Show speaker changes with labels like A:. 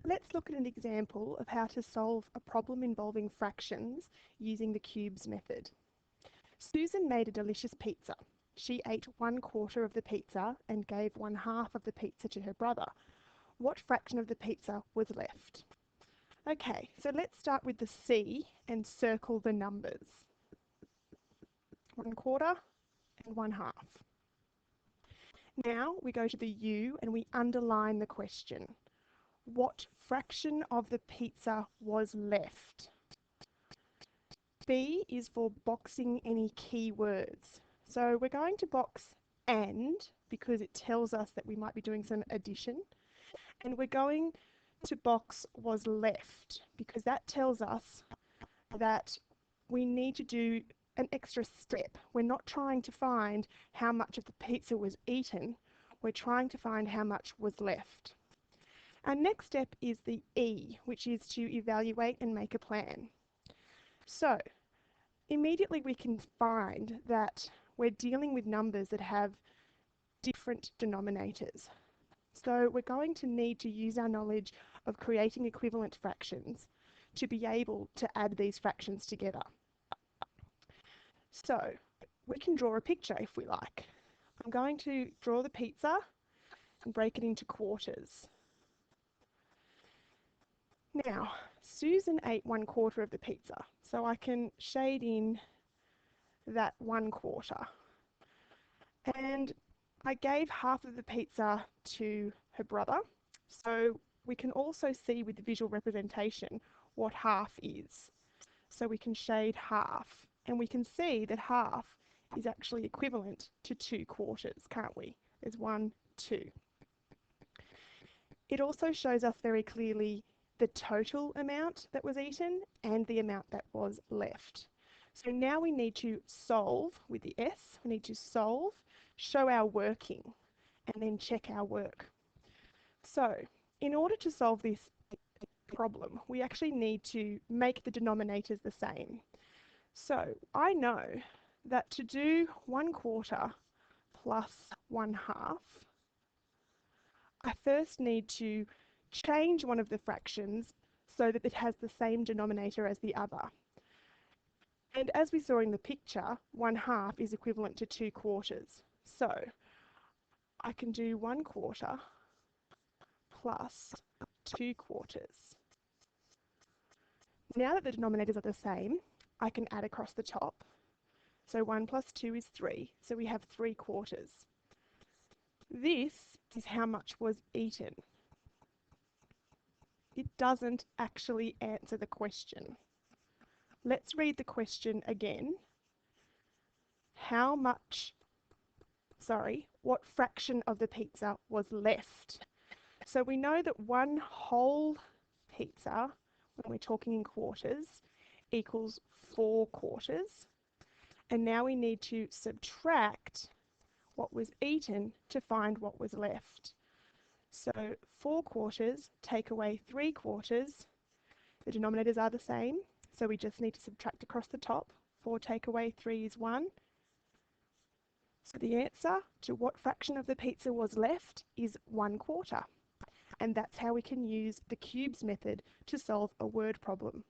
A: Let's look at an example of how to solve a problem involving fractions using the cubes method. Susan made a delicious pizza. She ate 1/4 of the pizza and gave 1/2 of the pizza to her brother. What fraction of the pizza was left? Okay, so let's start with the C and circle the numbers. 1/4 and 1/2. Now we go to the U and we underline the question. What fraction of the pizza was left? B is for boxing any key words. So we're going to box and because it tells us that we might be doing some addition. And we're going to box was left because that tells us that we need to do an extra step. We're not trying to find how much of the pizza was eaten. We're trying to find how much was left. Our next step is the E, which is to evaluate and make a plan. So immediately we can find that we're dealing with numbers that have different denominators. So we're going to need to use our knowledge of creating equivalent fractions to be able to add these fractions together. So we can draw a picture if we like. I'm going to draw the pizza and break it into quarters. Now, Susan ate 1/4 of the pizza, so I can shade in that 1/4. And I gave 1/2 of the pizza to her brother, so we can also see with the visual representation what 1/2 is. So we can shade 1/2, and we can see that 1/2 is actually equivalent to 2/4, can't we? There's 1, 2. It also shows us very clearly the total amount that was eaten and the amount that was left. So now we need to solve with the S. We need to solve, show our working, and then check our work. So in order to solve this problem, we actually need to make the denominators the same. So I know that to do 1/4 plus 1/2, I first need to change one of the fractions so that it has the same denominator as the other. And as we saw in the picture, 1/2 is equivalent to 2/4. So I can do 1/4 plus 2/4. Now that the denominators are the same, I can add across the top. So 1 plus 2 is 3, so we have 3/4. This is how much was eaten. It doesn't actually answer the question. Let's read the question again. What fraction of the pizza was left? So we know that one whole pizza, when we're talking in quarters, equals 4/4. And now we need to subtract what was eaten to find what was left. So 4/4 take away 3/4. The denominators are the same, so we just need to subtract across the top. 4 take away 3 is 1. So the answer to what fraction of the pizza was left is 1/4. And that's how we can use the cubes method to solve a word problem.